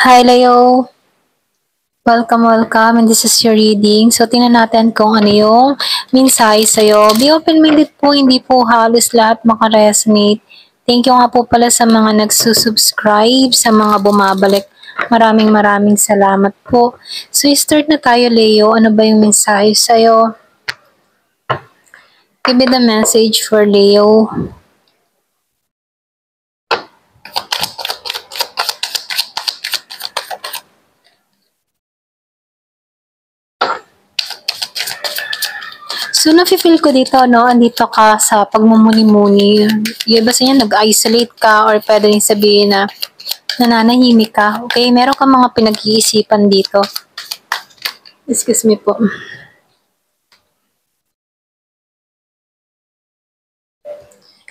Hi Leo, welcome, and this is your reading. So, tingnan natin kung ano yung mensahe sa'yo. Be open-minded po, hindi po halos lahat makaresonate. Thank you nga po pala sa mga nagsusubscribe, sa mga bumabalik. Maraming salamat po. So, start na tayo Leo. Ano ba yung mensahe sa'yo? Give me the message for Leo. So, nafe-feel ko dito, no, andito ka sa pagmumuni-muni. Yung iba sa inyo, nag-isolate ka or pwede rin sabihin na nananahimik ka. Okay, meron kang mga pinag-iisipan dito. Excuse me po.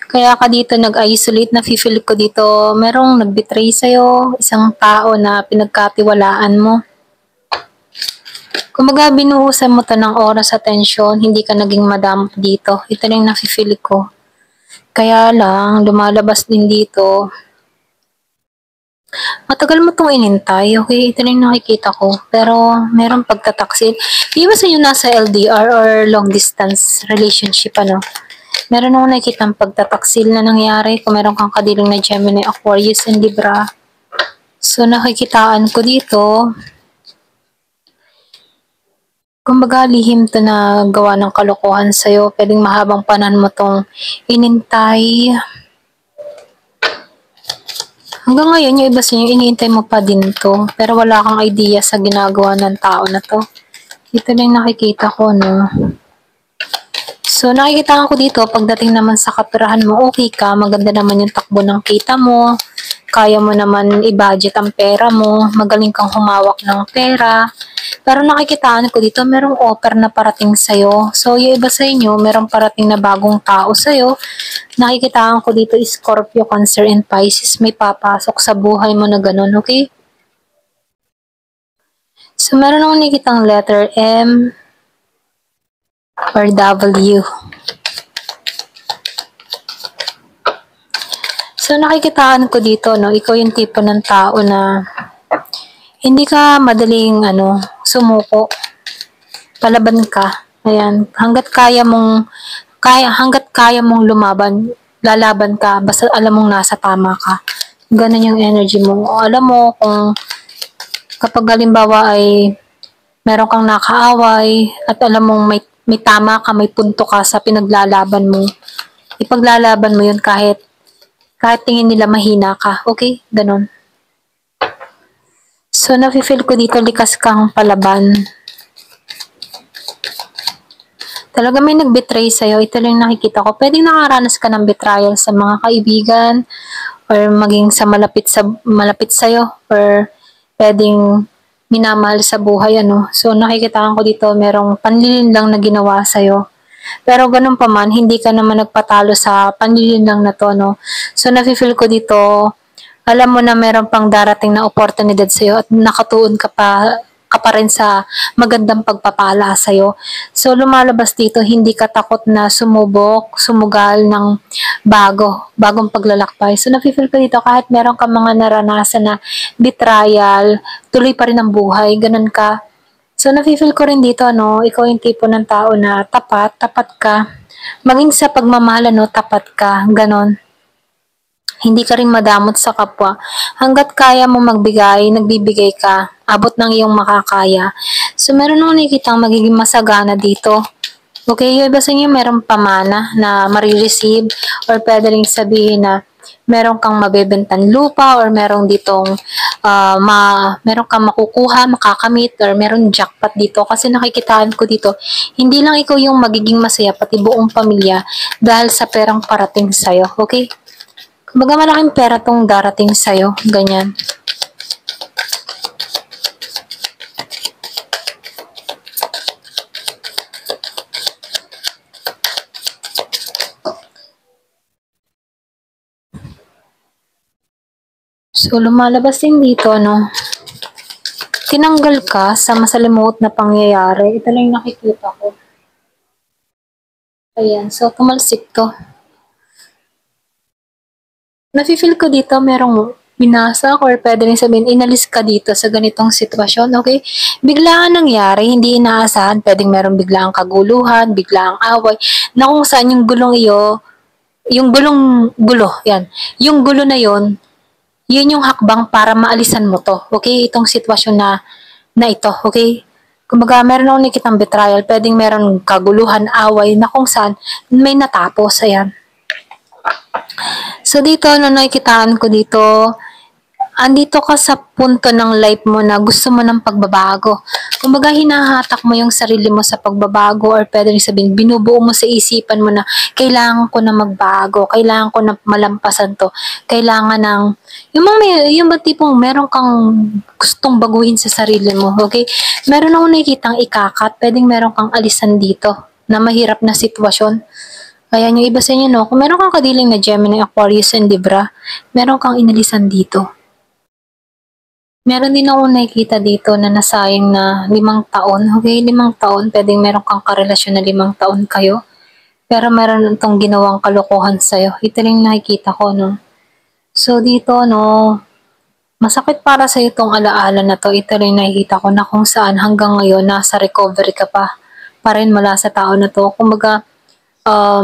Kaya ka dito nag-isolate, nafe-feel ko dito, merong nag-betray sa'yo, isang tao na pinagkatiwalaan mo. Kumbaga, binuhusan mo to ng oras at atensyon, hindi ka naging madam dito. Ito na yung nafe-feel ko. Kaya lang, lumalabas din dito, matagal mo itong inintay, okay? Ito na yung nakikita ko. Pero, merong pagtataksil. Di ba sa inyo nasa LDR or long distance relationship, ano? Meron akong nakikitang pagtataksil na nangyari kung meron kang kadiling na Gemini, Aquarius, and Libra. So, nakikitaan ko dito, kumbaga lihim to na gawa ng kalokohan sa'yo. Pwedeng mahabang panahon mo tong inintay. Hanggang ngayon, yung iba sa inyo, iniintay mo pa din to. Pero wala kang idea sa ginagawa ng tao na to. Ito na yung nakikita ko, no? So, nakikita ko dito, pagdating naman sa kaperahan mo, okay ka, maganda naman yung takbo ng kita mo, kaya mo naman i-budget ang pera mo, magaling kang humawak ng pera. Pero nakikitaan ko dito, merong offer na parating sa'yo. So, yung iba sa inyo, merong parating na bagong tao sa'yo. Nakikitaan ko dito, Scorpio, Cancer, and Pisces, may papasok sa buhay mo na ganun, okay? So, meron akong nakikitang letter M or W. So, nakikitaan ko dito, no, ikaw yung tipo ng tao na hindi ka madaling, sumuko. Palaban ka. Ayan, hanggat kaya mong lumaban, lalaban ka, basta alam mong nasa tama ka. Ganun yung energy mo. O, alam mo, kung kapag halimbawa ay meron kang nakaaway, at alam mong may tama ka, may punto ka sa pinaglalaban mo, ipaglalaban mo yun kahit tingin nila mahina ka. Okay? Ganon. So, nafe-feel ko dito, likas kang palaban. Talaga may nag-betray sa'yo. Ito lang nakikita ko. Pwedeng nakaranas ka ng betrayal sa mga kaibigan or maging sa malapit sa'yo or pwedeng minamahal sa buhay, ano. So, nakikita ko dito, merong panlilin lang na ginawa sa'yo. Pero ganun pa man, hindi ka naman nagpatalo sa panlilin lang na to, no. So, nafe-feel ko dito, alam mo na meron pang darating na oportunidad sa'yo at nakatuon ka pa rin sa magandang pagpapala sa'yo. So, lumalabas dito, hindi ka takot na sumugal ng bagong paglalakbay. So, nafe-feel ko dito, kahit meron ka mga naranasan na betrayal, tuloy pa rin ang buhay, ganun ka. So, nafe-feel ko rin dito, no, ikaw yung tipo ng tao na tapat ka. Maging sa pagmamahal, no, tapat ka, ganon. Hindi ka rin madamot sa kapwa. Hanggat kaya mo magbigay, nagbibigay ka. Abot ng iyong makakaya. So, meron akong nakikitang magiging masagana dito. Okay, yung iba sa inyo meron pamana na marireceive or pwede rin sabihin na meron kang mabebentang lupa or meron ditong meron kang makukuha, makakamit or meron jackpot dito. Kasi nakikitaan ko dito, hindi lang ikaw yung magiging masaya, pati buong pamilya dahil sa perang parating sa'yo. Okay? Kumbaga malaking pera tong darating sa'yo, ganyan. So, lumalabas din dito, no? Tinanggal ka sa masalimuot na pangyayari. Ito lang yung nakikita ko. Ayan, so tumalsik to. Nafe-feel ko dito, merong binasa or pwede rin sabihin, inalis ka dito sa ganitong sitwasyon, okay? Biglaan nangyari, hindi inaasahan, pwedeng meron biglaang kaguluhan, biglaang away, na kung saan yung gulong iyo, yung gulo, yan. Yung gulo na yon, yun yung hakbang para maalisan mo to, okay? Itong sitwasyon na ito, okay? Kumbaga, meron akong nakitang betrayal, pwedeng meron kaguluhan, away, na kung saan may natapos, ayan. So, dito, nakikitaan ko dito, andito ka sa punto ng life mo na gusto mo ng pagbabago. Kumbaga, hinahatak mo yung sarili mo sa pagbabago or pwede rin sabihin, binubuo mo sa isipan mo na kailangan ko na magbago, kailangan ko na malampasan to, kailangan ng, yung ba tipong meron kang gustong baguhin sa sarili mo, okay? Meron akong nakikitang ikakat, pwedeng meron kang alisan dito na mahirap na sitwasyon. Ayan, yung iba sa inyo, no? Kung meron kang kadiling na Gemini, Aquarius, and Libra, meron kang inalisan dito. Meron din ako nakikita dito na nasayang na 5 taon. Okay, 5 taon, pwedeng meron kang karelasyon na 5 taon kayo. Pero meron itong ginawang kalokohan sa'yo. Ito rin nakikita ko, no? So, dito, no, masakit para sa itong alaala na to. Ito rin nakikita ko na kung saan hanggang ngayon nasa recovery ka pa rin mula sa tao na to. Kumbaga,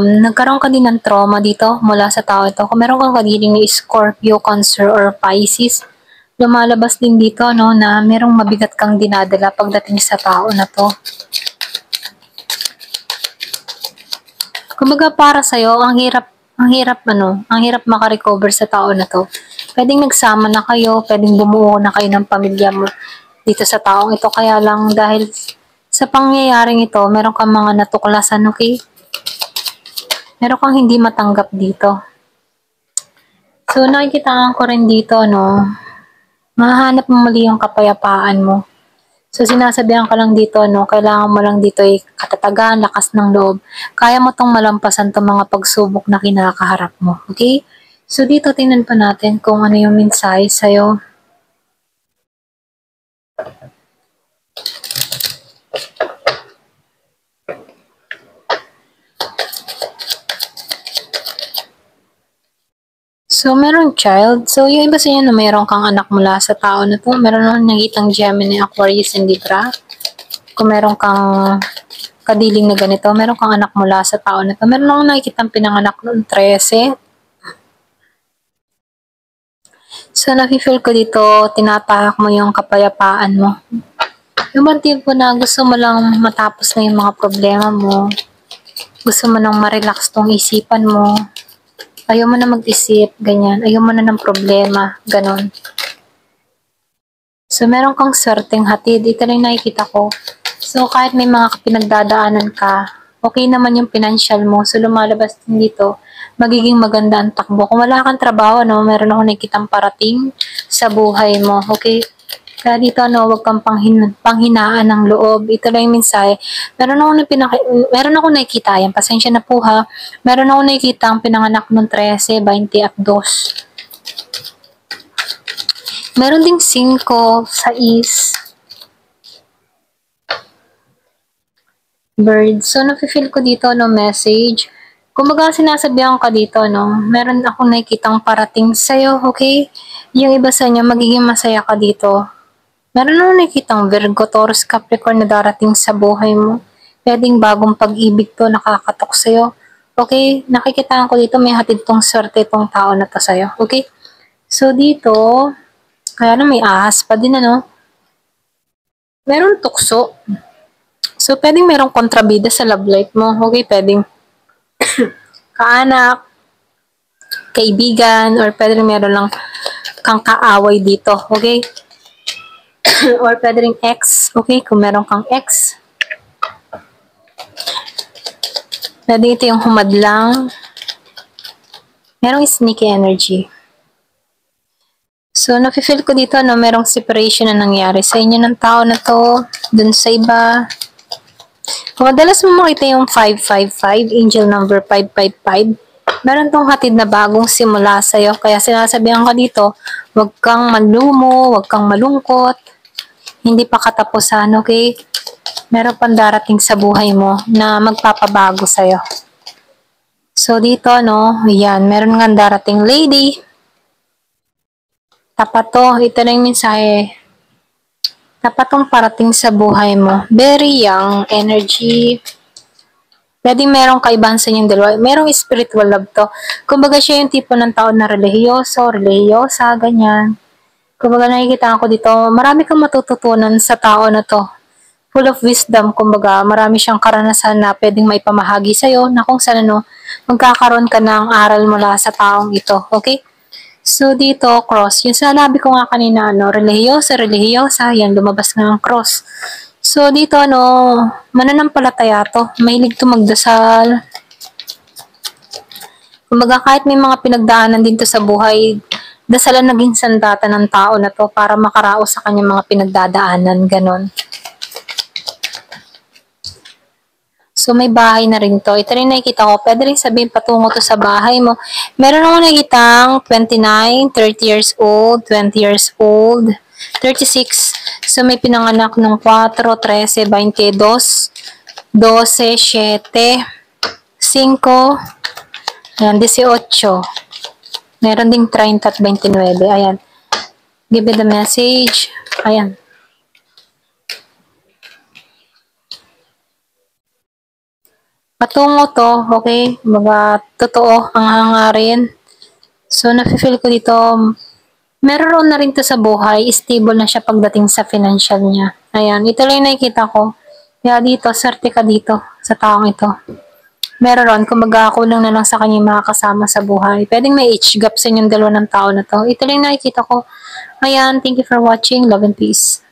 nagkaroon ka din ng trauma dito mula sa tao ito. Kung meron kang kadiling ni Scorpio, Cancer, or Pisces, lumalabas din dito, no, na merong mabigat kang dinadala pagdating sa tao na to. Kumbaga para sa'yo, ang hirap makarecover sa tao na to. Pwedeng nagsama na kayo, pwedeng bumuo na kayo ng pamilya mo dito sa taong ito. Kaya lang dahil sa pangyayaring ito, meron kang mga natuklasan, okay? Meron kang hindi matanggap dito. So, nakikitaan ko rin dito, no, mahanap mo muli yung kapayapaan mo. So, sinasabihan ka lang dito, no, kailangan mo lang dito ay katatagan, lakas ng loob. Kaya mo tong malampasan tong mga pagsubok na kinakaharap mo. Okay? So, dito tingnan pa natin kung ano yung mensahe sa'yo. So, meron child. So, yung iba sa inyo na mayroon kang anak mula sa tao na to. Meron akong nakitang Gemini, Aquarius, and Libra. Kung meron kang kadiling na ganito, meron kang anak mula sa tao na to. Meron akong nakikitang pinanganak noong 13. So, nafe-feel ko dito, tinatahak mo yung kapayapaan mo. Yung bang tipo na gusto mo lang matapos na yung mga problema mo. Gusto mo nang ma-relax tong isipan mo. Ayaw mo na mag-isip, ganyan. Ayaw mo na ng problema, ganon. So, meron kang swerteng hatid. Ito lang nakikita ko. So, kahit may mga pinagdadaanan ka, okay naman yung financial mo. So, lumalabas din dito, magiging maganda ang takbo. Kung wala kang trabaho, no, meron ako nakikitang parating sa buhay mo. Okay? Kaya dito, no, huwag kang panghinaan ng loob. Ito lang yung mensahe. Meron ako nakikita, yan, pasensya na po ha. Meron ako nakikita ang pinanganak ng 13, 20 at 2. Meron ding 5, 6. Bird. So, nafe-feel ko dito, no, message. Kumbaga, sinasabihan ka dito, no, meron akong nakikitang parating sa'yo, okay? Yung iba sa inyo, magiging masaya ka dito. Meron akong nakikitang Virgo, Taurus, Capricorn na darating sa buhay mo. Pwedeng bagong pag-ibig to, nakakatok sa'yo. Okay? Nakikitaan ko dito, may hatid tong swerte itong tao na to sa'yo. Okay? So, dito, kaya na may ahas pa din, ano? Meron tukso. So, pwedeng merong kontrabida sa love life mo. Okay? Pwedeng kaanak, kaibigan, or pwedeng meron lang kang kaaway dito. Okay? Or pwede rin ex, okay? Kung meron kang ex. Pwede ito yung humadlang. Merong sneaky energy. So, nafe-feel ko dito, no, merong separation na nangyari sa inyo ng tao na to, dun sa iba. Kung madalas mo makita yung 555, angel number 555, meron tong hatid na bagong simula sa'yo. Kaya sinasabihan ka dito, huwag kang malumo, huwag kang malungkot. Hindi pa katapusan, okay? Meron pang darating sa buhay mo na magpapabago sa'yo. So, dito, no, yan, meron nga darating lady. Tapat to. Ito na yung mensahe. Tapat tong parating sa buhay mo. Very young energy. Pwedeng merong kaibahan sa inyong dalawa. Merong spiritual love to. Kumbaga siya yung tipo ng tao na religyoso, religyosa, ganyan. Kumbaga nakikita ko dito, marami kang matututunan sa tao na to. Full of wisdom, kumbaga marami siyang karanasan na pwedeng maipamahagi sa'yo na kung saan magkakaroon ka ng aral mula sa taong ito. Okay? So, dito, cross. Yung sinabi ko nga kanina, religyosa, yan, lumabas nga ang cross. So, dito, mananampalataya to. Mahilig to magdasal. Kumbaga, kahit may mga pinagdaanan din to sa buhay, dasalan naging sandata ng tao na to para makaraos sa kanyang mga pinagdadaanan, ganon. So, may bahay na rin to. Ito rin nakikita ko. Pwede rin sabihin patungo to sa bahay mo. Meron ako nakikitang 29, 30 years old, 20 years old, 36. So, may pinanganak ng 4, 13, 22, 12, 7, 5, ayan, 18. Meron ding 30 at 29. Ayan. Give it the message. Ayan. Patungo to, okay? Mga totoo ang hangarin. So, nafe-feel ko dito, meron na rin to sa buhay, stable na siya pagdating sa financial niya. Ayan, ito lang yung nakikita ko. Kaya dito, swerte ka dito sa taong ito. Meron, kumbaga kulang na lang sa kanya mga kasama sa buhay. Pwedeng may age gap sa inyong dalawa ng tao na to. Ito lang yung nakikita ko. Ayan, thank you for watching. Love and peace.